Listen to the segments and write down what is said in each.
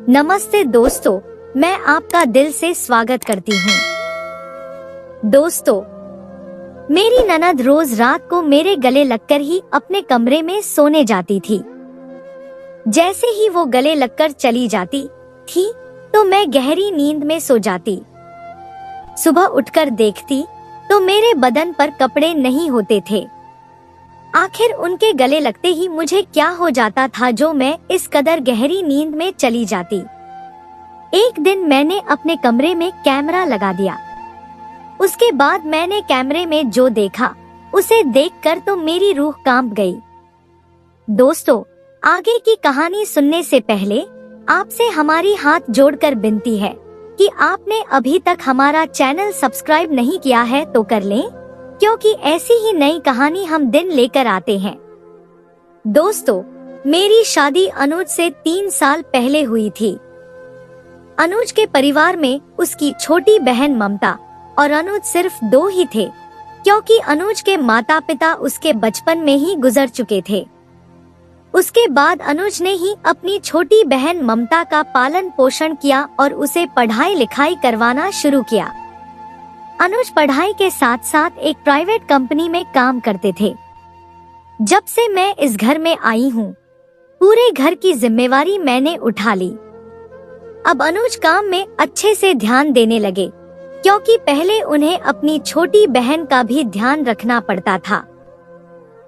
नमस्ते दोस्तों, मैं आपका दिल से स्वागत करती हूँ। दोस्तों, मेरी ननद रोज रात को मेरे गले लगकर ही अपने कमरे में सोने जाती थी। जैसे ही वो गले लगकर चली जाती थी तो मैं गहरी नींद में सो जाती। सुबह उठकर देखती तो मेरे बदन पर कपड़े नहीं होते थे। आखिर उनके गले लगते ही मुझे क्या हो जाता था जो मैं इस कदर गहरी नींद में चली जाती। एक दिन मैंने अपने कमरे में कैमरा लगा दिया। उसके बाद मैंने कैमरे में जो देखा उसे देखकर तो मेरी रूह कांप गई। दोस्तों, आगे की कहानी सुनने से पहले आपसे हमारी हाथ जोड़कर विनती है कि आपने अभी तक हमारा चैनल सब्सक्राइब नहीं किया है तो कर लें, क्योंकि ऐसी ही नई कहानी हम दिन लेकर आते हैं। दोस्तों, मेरी शादी अनुज से 3 साल पहले हुई थी। अनुज के परिवार में उसकी छोटी बहन ममता और अनुज सिर्फ 2 ही थे, क्योंकि अनुज के माता पिता उसके बचपन में ही गुजर चुके थे। उसके बाद अनुज ने ही अपनी छोटी बहन ममता का पालन पोषण किया और उसे पढ़ाई लिखाई करवाना शुरू किया। अनुज पढ़ाई के साथ साथ एक प्राइवेट कंपनी में काम करते थे। जब से मैं इस घर में आई हूँ, पूरे घर की जिम्मेवारी मैंने उठा ली। अब अनुज काम में अच्छे से ध्यान देने लगे, क्योंकि पहले उन्हें अपनी छोटी बहन का भी ध्यान रखना पड़ता था।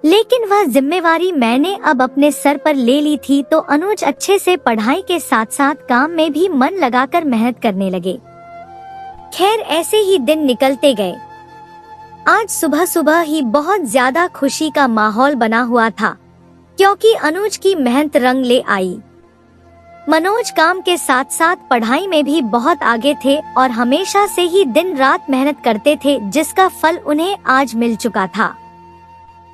लेकिन वह जिम्मेवारी मैंने अब अपने सर पर ले ली थी, तो अनुज अच्छे से पढ़ाई के साथ साथ काम में भी मन लगाकर मेहनत करने लगे। खैर, ऐसे ही दिन निकलते गए। आज सुबह सुबह ही बहुत ज्यादा खुशी का माहौल बना हुआ था, क्योंकि अनुज की मेहनत रंग ले आई। मनोज काम के साथ साथ पढ़ाई में भी बहुत आगे थे और हमेशा से ही दिन रात मेहनत करते थे, जिसका फल उन्हें आज मिल चुका था।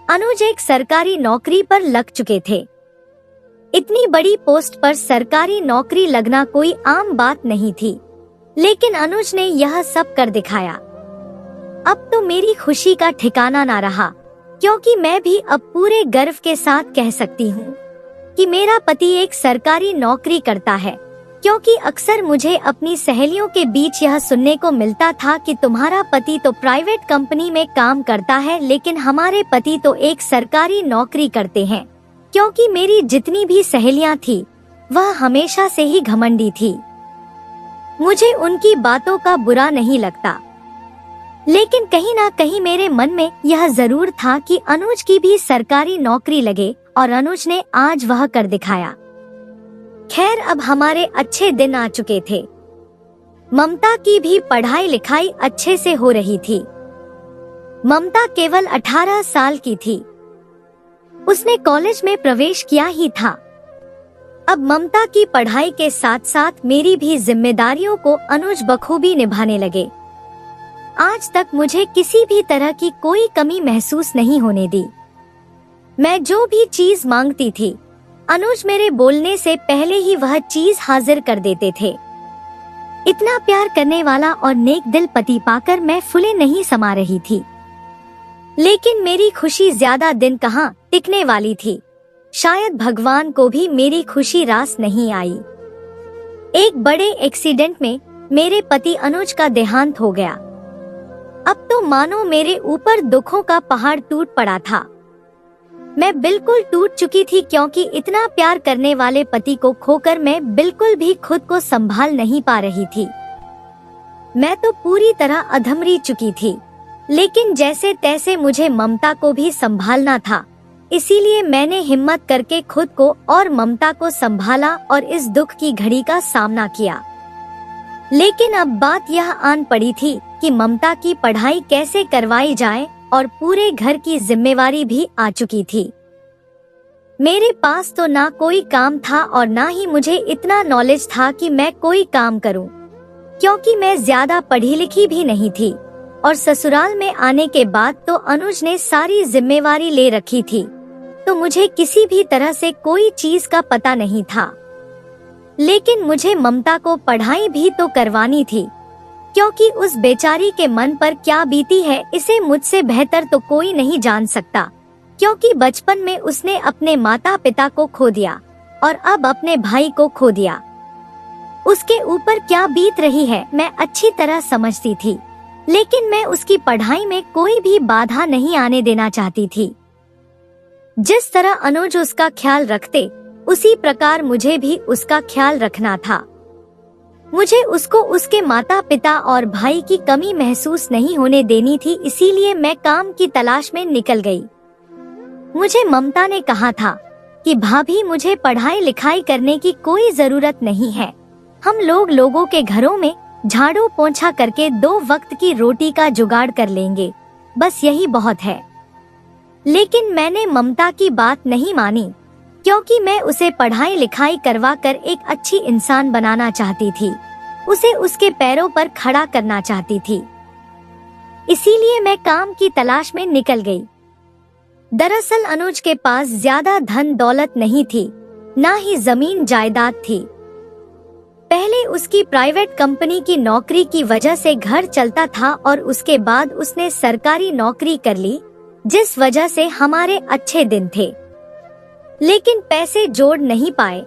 अनुज एक सरकारी नौकरी पर लग चुके थे। इतनी बड़ी पोस्ट पर सरकारी नौकरी लगना कोई आम बात नहीं थी, लेकिन अनुज ने यह सब कर दिखाया। अब तो मेरी खुशी का ठिकाना ना रहा, क्योंकि मैं भी अब पूरे गर्व के साथ कह सकती हूँ कि मेरा पति एक सरकारी नौकरी करता है। क्योंकि अक्सर मुझे अपनी सहेलियों के बीच यह सुनने को मिलता था कि तुम्हारा पति तो प्राइवेट कंपनी में काम करता है, लेकिन हमारे पति तो एक सरकारी नौकरी करते हैं। क्योंकि मेरी जितनी भी सहेलियां थी वह हमेशा से ही घमंडी थी। मुझे उनकी बातों का बुरा नहीं लगता, लेकिन कहीं ना कहीं मेरे मन में यह जरूर था कि अनुज की भी सरकारी नौकरी लगे, और अनुज ने आज वह कर दिखाया। खैर, अब हमारे अच्छे दिन आ चुके थे। ममता की भी पढ़ाई लिखाई अच्छे से हो रही थी। ममता केवल 18 साल की थी। उसने कॉलेज में प्रवेश किया ही था। अब ममता की पढ़ाई के साथ साथ मेरी भी जिम्मेदारियों को अनुज बखूबी निभाने लगे। आज तक मुझे किसी भी तरह की कोई कमी महसूस नहीं होने दी। मैं जो भी चीज मांगती थी, अनुज मेरे बोलने से पहले ही वह चीज हाजिर कर देते थे। इतना प्यार करने वाला और नेक दिल पति पाकर मैं फूले नहीं समा रही थी। लेकिन मेरी खुशी ज्यादा दिन कहाँ टिकने वाली थी। शायद भगवान को भी मेरी खुशी रास नहीं आई। एक बड़े एक्सीडेंट में मेरे पति अनुज का देहांत हो गया। अब तो मानो मेरे ऊपर दुखों का पहाड़ टूट पड़ा था। मैं बिल्कुल टूट चुकी थी, क्योंकि इतना प्यार करने वाले पति को खोकर मैं बिल्कुल भी खुद को संभाल नहीं पा रही थी। मैं तो पूरी तरह अधमरी चुकी थी, लेकिन जैसे तैसे मुझे ममता को भी संभालना था। इसीलिए मैंने हिम्मत करके खुद को और ममता को संभाला और इस दुख की घड़ी का सामना किया। लेकिन अब बात यह आन पड़ी थी कि ममता की पढ़ाई कैसे करवाई जाए, और पूरे घर की जिम्मेवारी भी आ चुकी थी। मेरे पास तो ना कोई काम था और ना ही मुझे इतना नॉलेज था कि मैं कोई काम करूं, क्योंकि मैं ज्यादा पढ़ी लिखी भी नहीं थी। और ससुराल में आने के बाद तो अनुज ने सारी जिम्मेवारी ले रखी थी, तो मुझे किसी भी तरह से कोई चीज का पता नहीं था। लेकिन मुझे ममता को पढ़ाई भी तो करवानी थी, क्योंकि उस बेचारी के मन पर क्या बीती है इसे मुझसे बेहतर तो कोई नहीं जान सकता। क्योंकि बचपन में उसने अपने माता पिता को खो दिया और अब अपने भाई को खो दिया। उसके ऊपर क्या बीत रही है मैं अच्छी तरह समझती थी, लेकिन मैं उसकी पढ़ाई में कोई भी बाधा नहीं आने देना चाहती थी। जिस तरह अनुज उसका ख्याल रखते, उसी प्रकार मुझे भी उसका ख्याल रखना था। मुझे उसको उसके माता पिता और भाई की कमी महसूस नहीं होने देनी थी, इसीलिए मैं काम की तलाश में निकल गई। मुझे ममता ने कहा था कि भाभी मुझे पढ़ाई लिखाई करने की कोई जरूरत नहीं है, हम लोगों के घरों में झाड़ू पोंछा करके 2 वक्त की रोटी का जुगाड़ कर लेंगे, बस यही बहुत है। लेकिन मैंने ममता की बात नहीं मानी, क्योंकि मैं उसे पढ़ाई लिखाई करवा कर एक अच्छी इंसान बनाना चाहती थी, उसे उसके पैरों पर खड़ा करना चाहती थी। इसीलिए मैं काम की तलाश में निकल गई। दरअसल अनुज के पास ज्यादा धन दौलत नहीं थी, ना ही जमीन जायदाद थी। पहले उसकी प्राइवेट कंपनी की नौकरी की वजह से घर चलता था और उसके बाद उसने सरकारी नौकरी कर ली, जिस वजह से हमारे अच्छे दिन थे। लेकिन पैसे जोड़ नहीं पाए,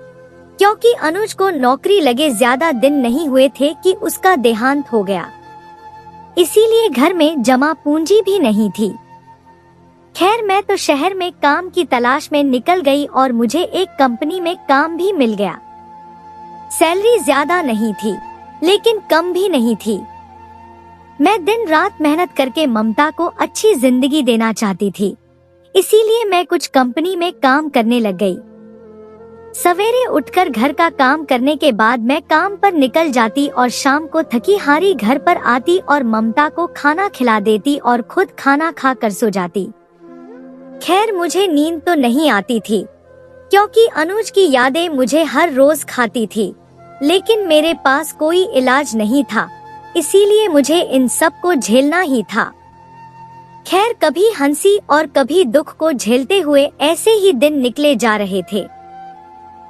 क्योंकि अनुज को नौकरी लगे ज्यादा दिन नहीं हुए थे कि उसका देहांत हो गया। इसीलिए घर में जमा पूंजी भी नहीं थी। खैर मैं तो शहर में काम की तलाश में निकल गई और मुझे एक कंपनी में काम भी मिल गया। सैलरी ज्यादा नहीं थी, लेकिन कम भी नहीं थी। मैं दिन रात मेहनत करके ममता को अच्छी जिंदगी देना चाहती थी, इसीलिए मैं कुछ कंपनी में काम करने लग गई। सवेरे उठकर घर का काम करने के बाद मैं काम पर निकल जाती और शाम को थकी हारी घर पर आती और ममता को खाना खिला देती और खुद खाना खा कर सो जाती। खैर मुझे नींद तो नहीं आती थी, क्योंकि अनुज की यादें मुझे हर रोज खाती थी, लेकिन मेरे पास कोई इलाज नहीं था, इसीलिए मुझे इन सब को झेलना ही था। खैर कभी हंसी और कभी दुख को झेलते हुए ऐसे ही दिन निकले जा रहे थे।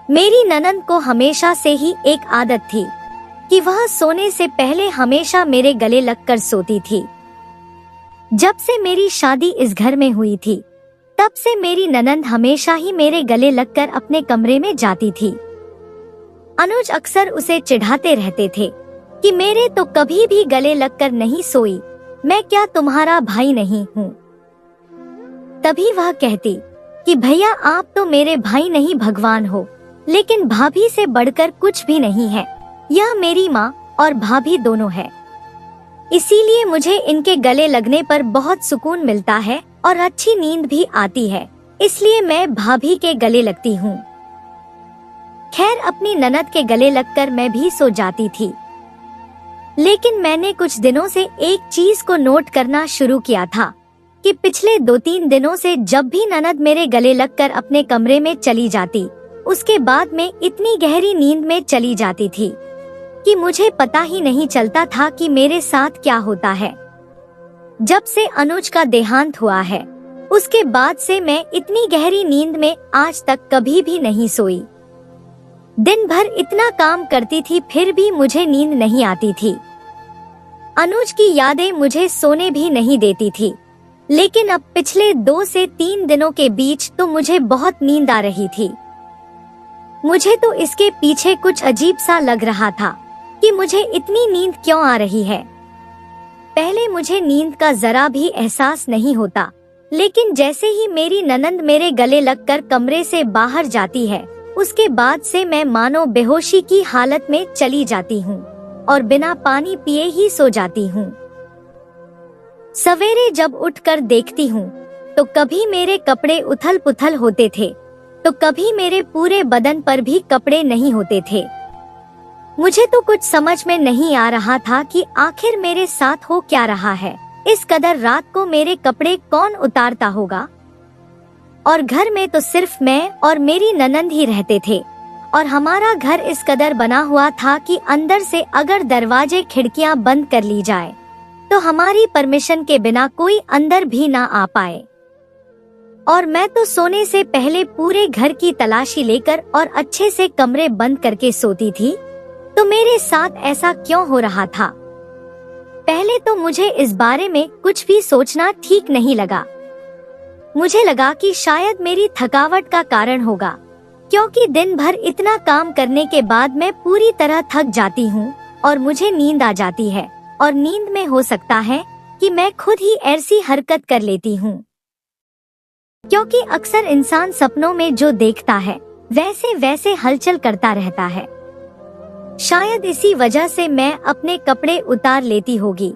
मेरी ननंद को हमेशा से ही एक आदत थी कि वह सोने से पहले हमेशा मेरे गले लगकर सोती थी। जब से मेरी शादी इस घर में हुई थी, तब से मेरी ननंद हमेशा ही मेरे गले लगकर अपने कमरे में जाती थी। अनुज अक्सर उसे चिढ़ाते रहते थे कि मेरे तो कभी भी गले लगकर नहीं सोई, मैं क्या तुम्हारा भाई नहीं हूँ। तभी वह कहती कि भैया आप तो मेरे भाई नहीं भगवान हो, लेकिन भाभी से बढ़कर कुछ भी नहीं है, यह मेरी माँ और भाभी दोनों है। इसीलिए मुझे इनके गले लगने पर बहुत सुकून मिलता है और अच्छी नींद भी आती है, इसलिए मैं भाभी के गले लगती हूँ। खैर अपनी ननद के गले लगकर मैं भी सो जाती थी, लेकिन मैंने कुछ दिनों से एक चीज को नोट करना शुरू किया था कि पिछले 2-3 दिनों से जब भी ननद मेरे गले लगकर अपने कमरे में चली जाती, उसके बाद में इतनी गहरी नींद में चली जाती थी कि मुझे पता ही नहीं चलता था कि मेरे साथ क्या होता है। जब से अनुज का देहांत हुआ है, उसके बाद से मैं इतनी गहरी नींद में आज तक कभी भी नहीं सोई। दिन भर इतना काम करती थी, फिर भी मुझे नींद नहीं आती थी। अनुज की यादें मुझे सोने भी नहीं देती थी, लेकिन अब पिछले 2 से 3 दिनों के बीच तो मुझे बहुत नींद आ रही थी। मुझे तो इसके पीछे कुछ अजीब सा लग रहा था कि मुझे इतनी नींद क्यों आ रही है। पहले मुझे नींद का जरा भी एहसास नहीं होता, लेकिन जैसे ही मेरी ननंद मेरे गले लगकर कमरे से बाहर जाती है, उसके बाद से मैं मानो बेहोशी की हालत में चली जाती हूँ और बिना पानी पिए ही सो जाती हूँ। सवेरे जब उठकर देखती हूँ तो कभी मेरे कपड़े उथल पुथल होते थे, तो कभी मेरे पूरे बदन पर भी कपड़े नहीं होते थे। मुझे तो कुछ समझ में नहीं आ रहा था कि आखिर मेरे साथ हो क्या रहा है। इस कदर रात को मेरे कपड़े कौन उतारता होगा। और घर में तो सिर्फ मैं और मेरी ननंद ही रहते थे, और हमारा घर इस कदर बना हुआ था कि अंदर से अगर दरवाजे खिड़कियां बंद कर ली जाए तो हमारी परमिशन के बिना कोई अंदर भी ना आ पाए। और मैं तो सोने से पहले पूरे घर की तलाशी लेकर और अच्छे से कमरे बंद करके सोती थी। तो मेरे साथ ऐसा क्यों हो रहा था? पहले तो मुझे इस बारे में कुछ भी सोचना ठीक नहीं लगा। मुझे लगा कि शायद मेरी थकावट का कारण होगा, क्योंकि दिन भर इतना काम करने के बाद मैं पूरी तरह थक जाती हूँ और मुझे नींद आ जाती है, और नींद में हो सकता है कि मैं खुद ही ऐसी हरकत कर लेती हूँ। क्योंकि अक्सर इंसान सपनों में जो देखता है वैसे वैसे हलचल करता रहता है। शायद इसी वजह से मैं अपने कपड़े उतार लेती होगी।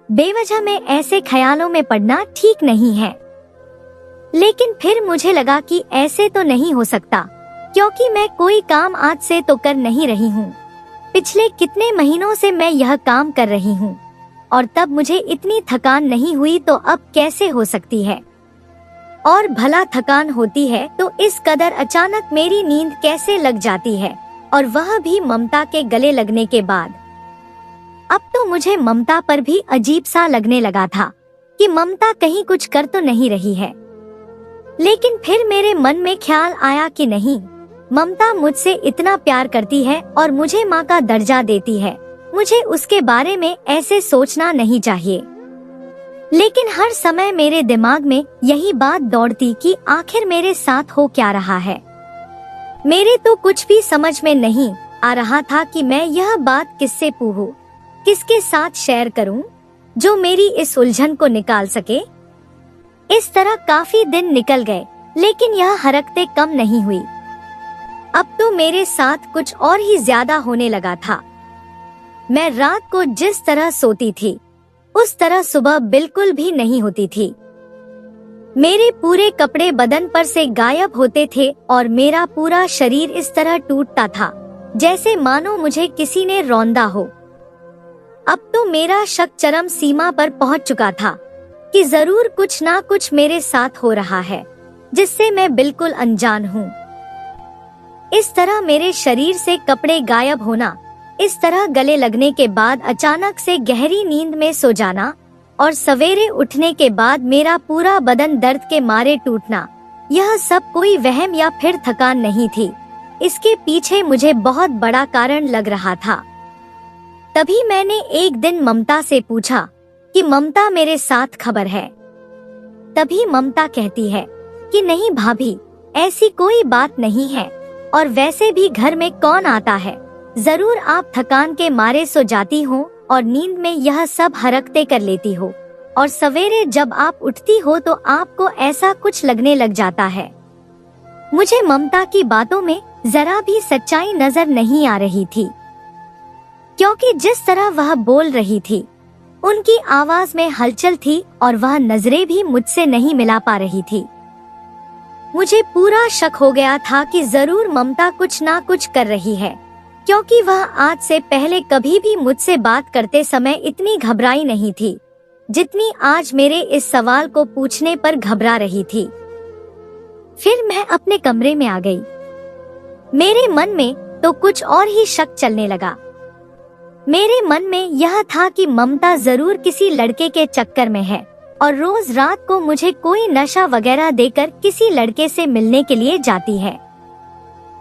बेवजह में ऐसे ख्यालों में पड़ना ठीक नहीं है। लेकिन फिर मुझे लगा कि ऐसे तो नहीं हो सकता, क्योंकि मैं कोई काम आज से तो कर नहीं रही हूँ। पिछले कितने महीनों से मैं यह काम कर रही हूँ, और तब मुझे इतनी थकान नहीं हुई, तो अब कैसे हो सकती है? और भला थकान होती है तो इस कदर अचानक मेरी नींद कैसे लग जाती है, और वह भी ममता के गले लगने के बाद। अब तो मुझे ममता पर भी अजीब सा लगने लगा था कि ममता कहीं कुछ कर तो नहीं रही है। लेकिन फिर मेरे मन में ख्याल आया कि नहीं, ममता मुझसे इतना प्यार करती है और मुझे माँ का दर्जा देती है, मुझे उसके बारे में ऐसे सोचना नहीं चाहिए। लेकिन हर समय मेरे दिमाग में यही बात दौड़ती कि आखिर मेरे साथ हो क्या रहा है। मेरे तो कुछ भी समझ में नहीं आ रहा था कि मैं यह बात किससे पूछूं, किसके साथ शेयर करूं, जो मेरी इस उलझन को निकाल सके। इस तरह काफी दिन निकल गए, लेकिन यह हरकतें कम नहीं हुई। अब तो मेरे साथ कुछ और ही ज्यादा होने लगा था। मैं रात को जिस तरह सोती थी उस तरह सुबह बिल्कुल भी नहीं होती थी। मेरे पूरे कपड़े बदन पर से गायब होते थे और मेरा पूरा शरीर इस तरह टूटता था जैसे मानो मुझे किसी ने रौंदा हो। अब तो मेरा शक चरम सीमा पर पहुंच चुका था कि जरूर कुछ ना कुछ मेरे साथ हो रहा है, जिससे मैं बिल्कुल अनजान हूँ। इस तरह मेरे शरीर से कपड़े गायब होना, इस तरह गले लगने के बाद अचानक से गहरी नींद में सो जाना, और सवेरे उठने के बाद मेरा पूरा बदन दर्द के मारे टूटना, यह सब कोई वहम या फिर थकान नहीं थी। इसके पीछे मुझे बहुत बड़ा कारण लग रहा था। तभी मैंने एक दिन ममता से पूछा कि ममता, मेरे साथ खबर है? तभी ममता कहती है कि नहीं भाभी, ऐसी कोई बात नहीं है, और वैसे भी घर में कौन आता है, जरूर आप थकान के मारे सो जाती हो और नींद में यह सब हरकतें कर लेती हो, और सवेरे जब आप उठती हो तो आपको ऐसा कुछ लगने लग जाता है। मुझे ममता की बातों में जरा भी सच्चाई नजर नहीं आ रही थी, क्योंकि जिस तरह वह बोल रही थी उनकी आवाज में हलचल थी और वह नजरें भी मुझसे नहीं मिला पा रही थी। मुझे पूरा शक हो गया था कि जरूर ममता कुछ ना कुछ कर रही है, क्योंकि वह आज से पहले कभी भी मुझसे बात करते समय इतनी घबराई नहीं थी जितनी आज मेरे इस सवाल को पूछने पर घबरा रही थी। फिर मैं अपने कमरे में आ गई। मेरे मन में तो कुछ और ही शक चलने लगा। मेरे मन में यह था कि ममता जरूर किसी लड़के के चक्कर में है और रोज रात को मुझे कोई नशा वगैरह देकर किसी लड़के से मिलने के लिए जाती है।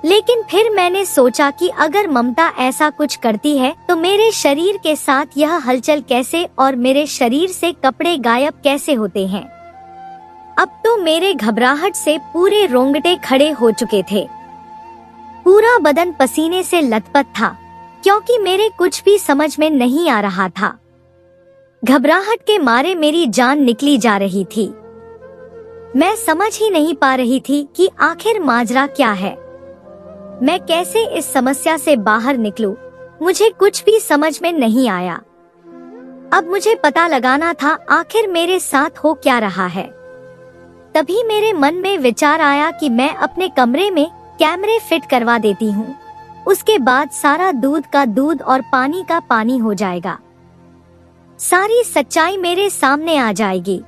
लेकिन फिर मैंने सोचा कि अगर ममता ऐसा कुछ करती है तो मेरे शरीर के साथ यह हलचल कैसे, और मेरे शरीर से कपड़े गायब कैसे होते हैं। अब तो मेरे घबराहट से पूरे रोंगटे खड़े हो चुके थे। पूरा बदन पसीने से लथपथ था, क्योंकि मेरे कुछ भी समझ में नहीं आ रहा था। घबराहट के मारे मेरी जान निकली जा रही थी। मैं समझ ही नहीं पा रही थी कि आखिर माजरा क्या है, मैं कैसे इस समस्या से बाहर निकलूं। मुझे कुछ भी समझ में नहीं आया। अब मुझे पता लगाना था आखिर मेरे साथ हो क्या रहा है। तभी मेरे मन में विचार आया कि मैं अपने कमरे में कैमरे फिट करवा देती हूँ। उसके बाद सारा दूध का दूध और पानी का पानी हो जाएगा। सारी सच्चाई मेरे सामने आ जाएगी।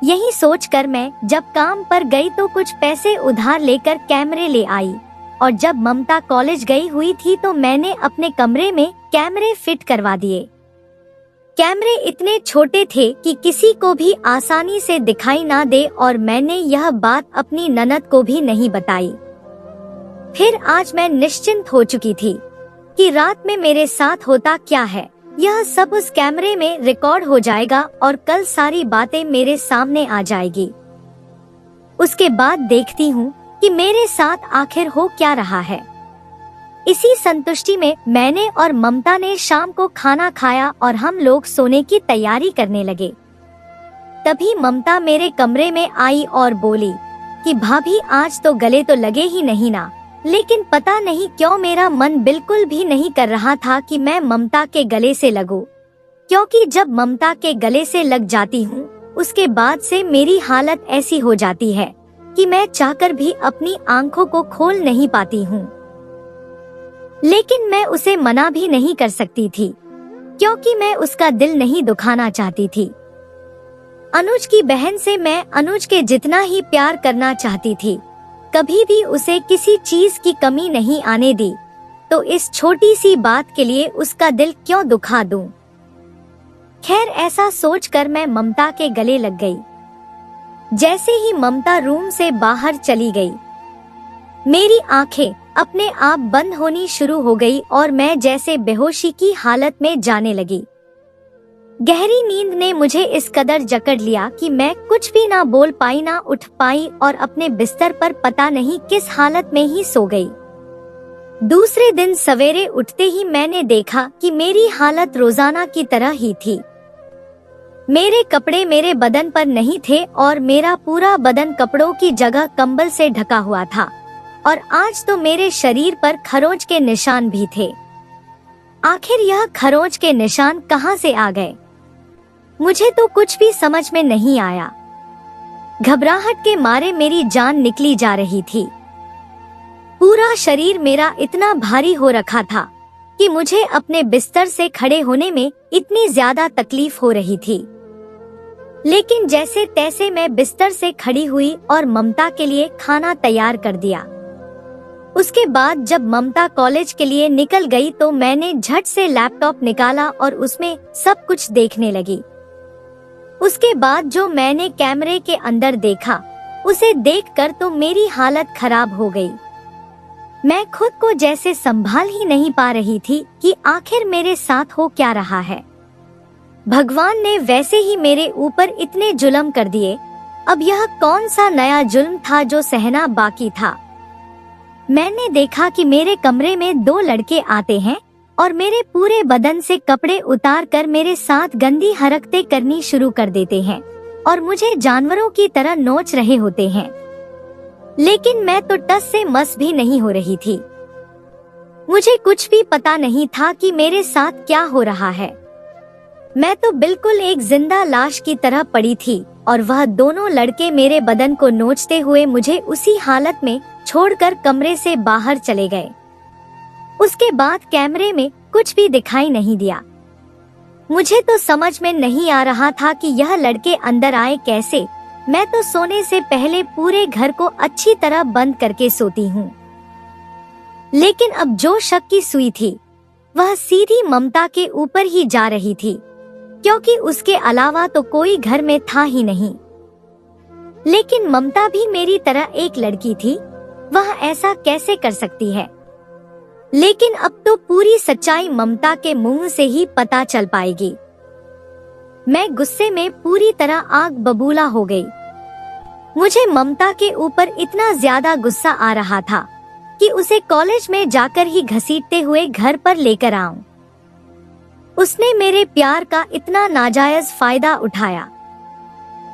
यही सोचकर मैं जब काम पर गई तो कुछ पैसे उधार लेकर कैमरे ले आई, और जब ममता कॉलेज गई हुई थी तो मैंने अपने कमरे में कैमरे फिट करवा दिए। कैमरे इतने छोटे थे कि किसी को भी आसानी से दिखाई ना दे, और मैंने यह बात अपनी ननद को भी नहीं बताई। फिर आज मैं निश्चिंत हो चुकी थी कि रात में मेरे साथ होता क्या है यह सब उस कैमरे में रिकॉर्ड हो जाएगा और कल सारी बातें मेरे सामने आ जाएगी। उसके बाद देखती हूँ कि कि मेरे साथ आखिर हो क्या रहा है। इसी संतुष्टि में मैंने और ममता ने शाम को खाना खाया और हम लोग सोने की तैयारी करने लगे। तभी ममता मेरे कमरे में आई और बोली कि भाभी आज तो गले तो लगे ही नहीं ना। लेकिन पता नहीं क्यों मेरा मन बिल्कुल भी नहीं कर रहा था कि मैं ममता के गले से लगूं, क्योंकि जब ममता के गले से लग जाती हूँ उसके बाद से मेरी हालत ऐसी हो जाती है कि मैं चाहकर भी अपनी आंखों को खोल नहीं पाती हूँ। लेकिन मैं उसे मना भी नहीं कर सकती थी, क्योंकि मैं उसका दिल नहीं दुखाना चाहती थी। अनुज की बहन से मैं अनुज के जितना ही प्यार करना चाहती थी, कभी भी उसे किसी चीज की कमी नहीं आने दी, तो इस छोटी सी बात के लिए उसका दिल क्यों दुखा दूं। खैर ऐसा सोचकर मैं ममता के गले लग गई। जैसे ही ममता रूम से बाहर चली गई, मेरी आंखें अपने आप बंद होनी शुरू हो गई और मैं जैसे बेहोशी की हालत में जाने लगी। गहरी नींद ने मुझे इस कदर जकड़ लिया कि मैं कुछ भी ना बोल पाई, ना उठ पाई और अपने बिस्तर पर पता नहीं किस हालत में ही सो गई। दूसरे दिन सवेरे उठते ही मैंने देखा कि मेरी हालत रोजाना की तरह ही थी। मेरे कपड़े मेरे बदन पर नहीं थे और मेरा पूरा बदन कपड़ों की जगह कंबल से ढका हुआ था, और आज तो मेरे शरीर पर खरोंच के निशान भी थे। आखिर यह खरोंच के निशान कहां से आ गए, मुझे तो कुछ भी समझ में नहीं आया। घबराहट के मारे मेरी जान निकली जा रही थी। पूरा शरीर मेरा इतना भारी हो रखा था कि मुझे अपने बिस्तर से खड़े होने में इतनी ज्यादा तकलीफ हो रही थी। लेकिन जैसे तैसे मैं बिस्तर से खड़ी हुई और ममता के लिए खाना तैयार कर दिया। उसके बाद जब ममता कॉलेज के लिए निकल गई तो मैंने झट से लैपटॉप निकाला और उसमें सब कुछ देखने लगी। उसके बाद जो मैंने कैमरे के अंदर देखा, उसे देखकर तो मेरी हालत खराब हो गई। मैं खुद को जैसे संभाल ही नहीं पा रही थी कि आखिर मेरे साथ हो क्या रहा है। भगवान ने वैसे ही मेरे ऊपर इतने जुल्म कर दिए, अब यह कौन सा नया जुल्म था जो सहना बाकी था। मैंने देखा कि मेरे कमरे में दो लड़के आते हैं और मेरे पूरे बदन से कपड़े उतार कर मेरे साथ गंदी हरकतें करनी शुरू कर देते हैं और मुझे जानवरों की तरह नोच रहे होते हैं। लेकिन मैं तो टस से मस भी नहीं हो रही थी। मुझे कुछ भी पता नहीं था कि मेरे साथ क्या हो रहा है। मैं तो बिल्कुल एक जिंदा लाश की तरह पड़ी थी और वह दोनों लड़के मेरे बदन को नोचते हुए मुझे उसी हालत में छोड़कर कमरे से बाहर चले गए। उसके बाद कैमरे में कुछ भी दिखाई नहीं दिया। मुझे तो समझ में नहीं आ रहा था कि यह लड़के अंदर आए कैसे। मैं तो सोने से पहले पूरे घर को अच्छी तरह बंद करके सोती हूँ। लेकिन अब जो शक की सुई थी वह सीधी ममता के ऊपर ही जा रही थी, क्योंकि उसके अलावा तो कोई घर में था ही नहीं। लेकिन ममता भी मेरी तरह एक लड़की थी, वह ऐसा कैसे कर सकती है। लेकिन अब तो पूरी सच्चाई ममता के मुंह से ही पता चल पाएगी। मैं गुस्से में पूरी तरह आग बबूला हो गई। मुझे ममता के ऊपर इतना ज्यादा गुस्सा आ रहा था कि उसे कॉलेज में जाकर ही घसीटते हुए घर पर लेकर आऊं। उसने मेरे प्यार का इतना नाजायज फायदा उठाया।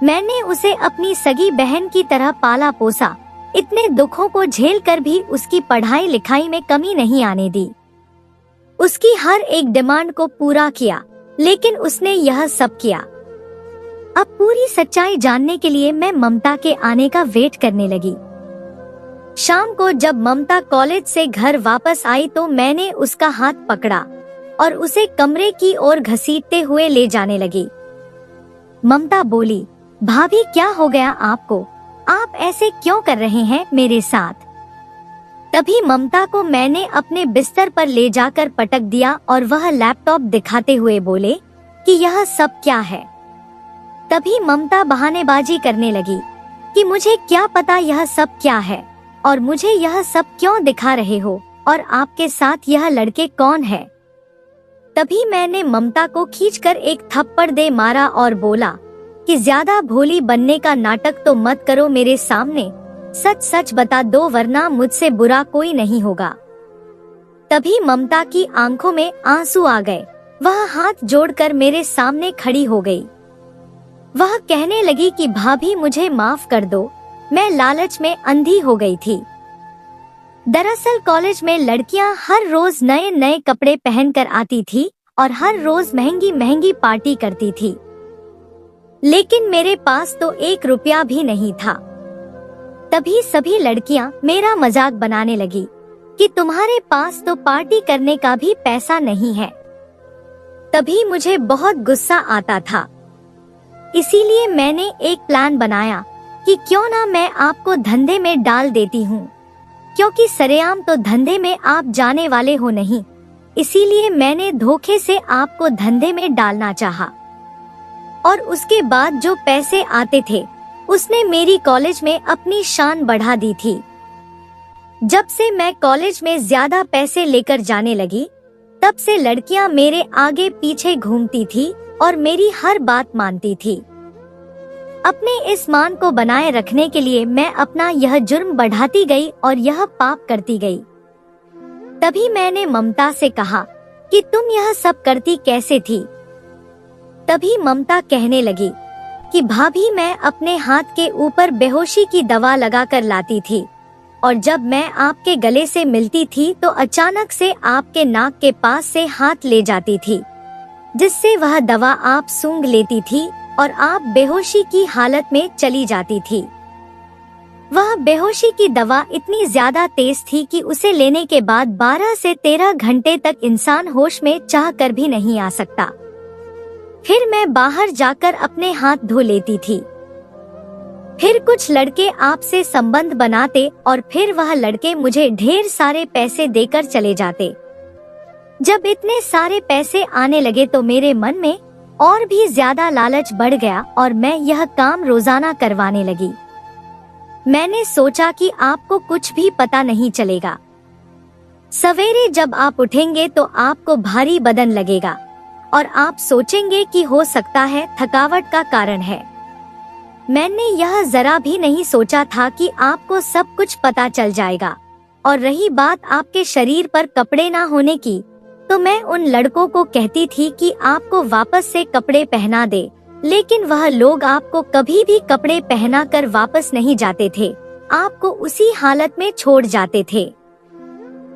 मैंने उसे अपनी सगी बहन की तरह पाला पोसा, इतने दुखों को झेल कर भी उसकी पढ़ाई लिखाई में कमी नहीं आने दी। उसकी हर एक डिमांड को पूरा किया, लेकिन उसने यह सब किया। अब पूरी सच्चाई जानने के लिए मैं ममता के आने का वेट करने लगी। शाम को जब ममता कॉलेज से घर वापस आई तो मैंने उसका हाथ पकड़ा और उसे कमरे की ओर घसीटते हुए ले जाने लगी। ममता बोली, भाभी क्या हो गया आपको? आप ऐसे क्यों कर रहे हैं मेरे साथ? तभी ममता को मैंने अपने बिस्तर पर ले जाकर पटक दिया और वह लैपटॉप दिखाते हुए बोले कि यह सब क्या है। तभी ममता बहानेबाजी करने लगी कि मुझे क्या पता यह सब क्या है और मुझे यह सब क्यों दिखा रहे हो और आपके साथ यह लड़के कौन है। तभी मैंने ममता को खींचकर एक थप्पड़ दे मारा और बोला कि ज्यादा भोली बनने का नाटक तो मत करो मेरे सामने, सच सच बता दो वरना मुझसे बुरा कोई नहीं होगा। तभी ममता की आंखों में आंसू आ गए। वह हाथ जोड़कर मेरे सामने खड़ी हो गई। वह कहने लगी कि भाभी मुझे माफ कर दो, मैं लालच में अंधी हो गई थी। दरअसल कॉलेज में लड़कियां हर रोज नए नए कपड़े पहनकर आती थी और हर रोज महंगी महंगी पार्टी करती थी, लेकिन मेरे पास तो 1 रुपया भी नहीं था। तभी सभी लड़कियां मेरा मजाक बनाने लगी कि तुम्हारे पास तो पार्टी करने का भी पैसा नहीं है। तभी मुझे बहुत गुस्सा आता था, इसीलिए मैंने एक प्लान बनाया कि क्यों ना मैं आपको धंधे में डाल देती हूँ, क्योंकि सरेआम तो धंधे में आप जाने वाले हो नहीं, इसीलिए मैंने धोखे से आपको धंधे में डालना चाहा। और उसके बाद जो पैसे आते थे उसने मेरी कॉलेज में अपनी शान बढ़ा दी थी। जब से मैं कॉलेज में ज्यादा पैसे लेकर जाने लगी, तब से लड़कियां मेरे आगे पीछे घूमती थी और मेरी हर बात मानती थी। अपने इस मान को बनाए रखने के लिए मैं अपना यह जुर्म बढ़ाती गई और यह पाप करती गई। तभी मैंने ममता से कहा कि तुम यह सब करती कैसे थी? तभी ममता कहने लगी कि भाभी मैं अपने हाथ के ऊपर बेहोशी की दवा लगाकर लाती थी और जब मैं आपके गले से मिलती थी तो अचानक से आपके नाक के पास से हाथ ले जाती थी, जिससे वह दवा आप सूंघ लेती थी और आप बेहोशी की हालत में चली जाती थी। वह बेहोशी की दवा इतनी ज्यादा तेज थी कि उसे लेने के बाद 12 से 13 घंटे तक इंसान होश में चाह कर भी नहीं आ सकता। फिर मैं बाहर जाकर अपने हाथ धो लेती थी। फिर कुछ लड़के आपसे संबंध बनाते और फिर वह लड़के मुझे ढेर सारे पैसे देकर चले जाते। जब इतने सारे पैसे आने लगे तो मेरे मन में और भी ज्यादा लालच बढ़ गया और मैं यह काम रोजाना करवाने लगी। मैंने सोचा कि आपको कुछ भी पता नहीं चलेगा। सवेरे जब आप उठेंगे तो आपको भारी बदन लगेगा और आप सोचेंगे कि हो सकता है थकावट का कारण है। मैंने यह जरा भी नहीं सोचा था कि आपको सब कुछ पता चल जाएगा। और रही बात आपके शरीर पर कपड़े ना होने की, तो मैं उन लड़कों को कहती थी कि आपको वापस से कपड़े पहना दे, लेकिन वह लोग आपको कभी भी कपड़े पहना कर वापस नहीं जाते थे, आपको उसी हालत में छोड़ जाते थे।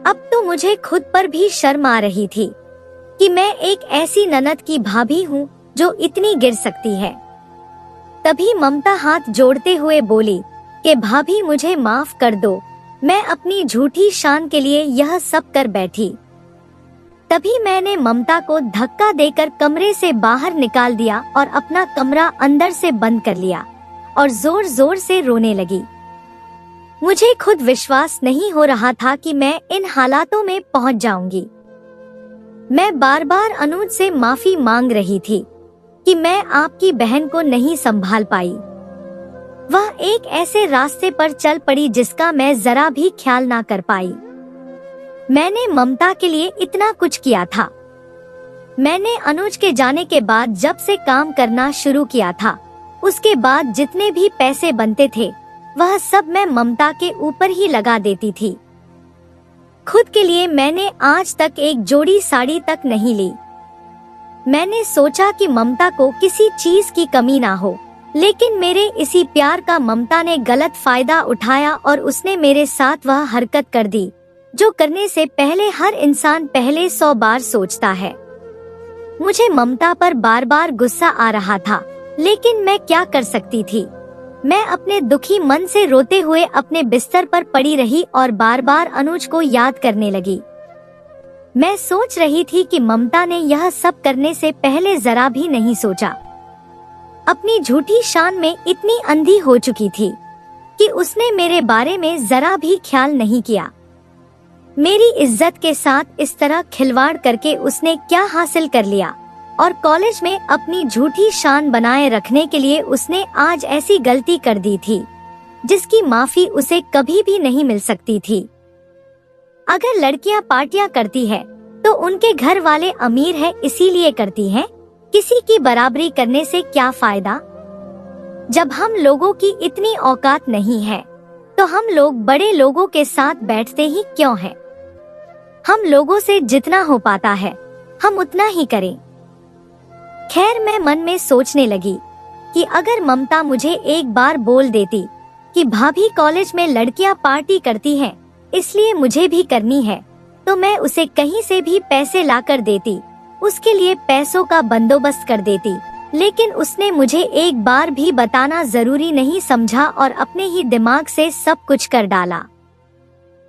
अब तो मुझे खुद पर भी शर्म आ रही थी कि मैं एक ऐसी ननद की भाभी हूँ जो इतनी गिर सकती है। तभी ममता हाथ जोड़ते हुए बोली कि भाभी मुझे माफ कर दो, मैं अपनी झूठी शान के लिए यह सब कर बैठी। तभी मैंने ममता को धक्का देकर कमरे से बाहर निकाल दिया और अपना कमरा अंदर से बंद कर लिया और जोर जोर से रोने लगी। मुझे खुद विश्वास नहीं हो रहा था कि मैं इन हालातों में पहुंच जाऊंगी। मैं बार बार अनुज से माफी मांग रही थी कि मैं आपकी बहन को नहीं संभाल पाई। वह एक ऐसे रास्ते पर चल पड़ी जिसका मैं जरा भी ख्याल ना कर पाई। मैंने ममता के लिए इतना कुछ किया था। मैंने अनुज के जाने के बाद जब से काम करना शुरू किया था, उसके बाद जितने भी पैसे बनते थे वह सब मैं ममता के ऊपर ही लगा देती थी। खुद के लिए मैंने आज तक एक जोड़ी साड़ी तक नहीं ली। मैंने सोचा कि ममता को किसी चीज की कमी ना हो, लेकिन मेरे इसी प्यार का ममता ने गलत फायदा उठाया और उसने मेरे साथ वह हरकत कर दी जो करने से पहले हर इंसान पहले 100 बार सोचता है। मुझे ममता पर बार बार गुस्सा आ रहा था, लेकिन मैं क्या कर सकती थी। मैं अपने दुखी मन से रोते हुए अपने बिस्तर पर पड़ी रही और बार बार अनुज को याद करने लगी। मैं सोच रही थी कि ममता ने यह सब करने से पहले जरा भी नहीं सोचा। अपनी झूठी शान में इतनी अंधी हो चुकी थी कि उसने मेरे बारे में जरा भी ख्याल नहीं किया। मेरी इज्जत के साथ इस तरह खिलवाड़ करके उसने क्या हासिल कर लिया, और कॉलेज में अपनी झूठी शान बनाए रखने के लिए उसने आज ऐसी गलती कर दी थी जिसकी माफी उसे कभी भी नहीं मिल सकती थी। अगर लड़कियां पार्टियां करती है तो उनके घर वाले अमीर है इसीलिए करती हैं, किसी की बराबरी करने से क्या फायदा। जब हम लोगों की इतनी औकात नहीं है तो हम लोग बड़े लोगों के साथ बैठते ही क्यों हैं? हम लोगों से जितना हो पाता है हम उतना ही करें। खैर, मैं मन में सोचने लगी कि अगर ममता मुझे एक बार बोल देती कि भाभी कॉलेज में लड़कियां पार्टी करती हैं, इसलिए मुझे भी करनी है, तो मैं उसे कहीं से भी पैसे लाकर देती, उसके लिए पैसों का बंदोबस्त कर देती। लेकिन उसने मुझे एक बार भी बताना जरूरी नहीं समझा और अपने ही दिमाग से सब कुछ कर डाला।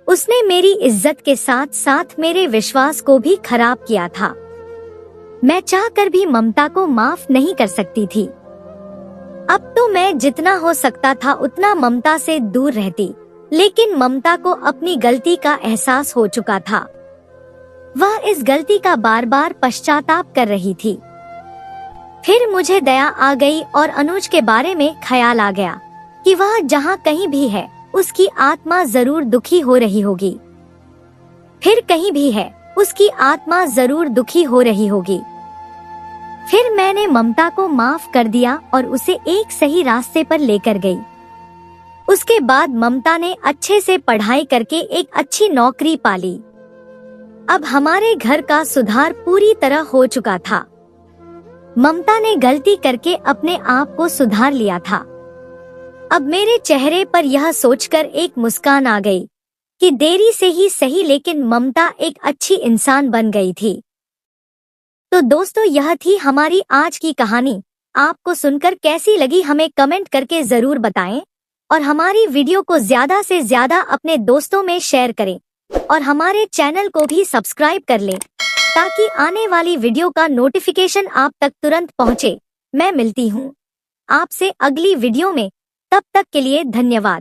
उसने मेरी इज्जत के साथ साथ मेरे विश्वास को भी खराब किया था। मैं चाहकर भी ममता को माफ नहीं कर सकती थी। अब तो मैं जितना हो सकता था उतना ममता से दूर रहती, लेकिन ममता को अपनी गलती का एहसास हो चुका था। वह इस गलती का बार बार पश्चाताप कर रही थी। फिर मुझे दया आ गई और अनुज के बारे में ख्याल आ गया कि वह जहाँ कहीं भी है उसकी आत्मा जरूर दुखी हो रही होगी। फिर कहीं भी है उसकी आत्मा जरूर दुखी हो रही होगी। फिर मैंने ममता को माफ कर दिया और उसे एक सही रास्ते पर लेकर गई। उसके बाद ममता ने अच्छे से पढ़ाई करके एक अच्छी नौकरी पाली। अब हमारे घर का सुधार पूरी तरह हो चुका था। ममता ने गलती करके अपने आप को सुधार लिया था। अब मेरे चेहरे पर यह सोचकर एक मुस्कान आ गई कि देरी से ही सही, लेकिन ममता एक अच्छी इंसान बन गई थी। तो दोस्तों, यह थी हमारी आज की कहानी। आपको सुनकर कैसी लगी हमें कमेंट करके जरूर बताएं और हमारी वीडियो को ज्यादा से ज्यादा अपने दोस्तों में शेयर करें और हमारे चैनल को भी सब्सक्राइब कर लें ताकि आने वाली वीडियो का नोटिफिकेशन आप तक तुरंत पहुंचे। मैं मिलती हूं आपसे अगली वीडियो में, तब तक के लिए धन्यवाद।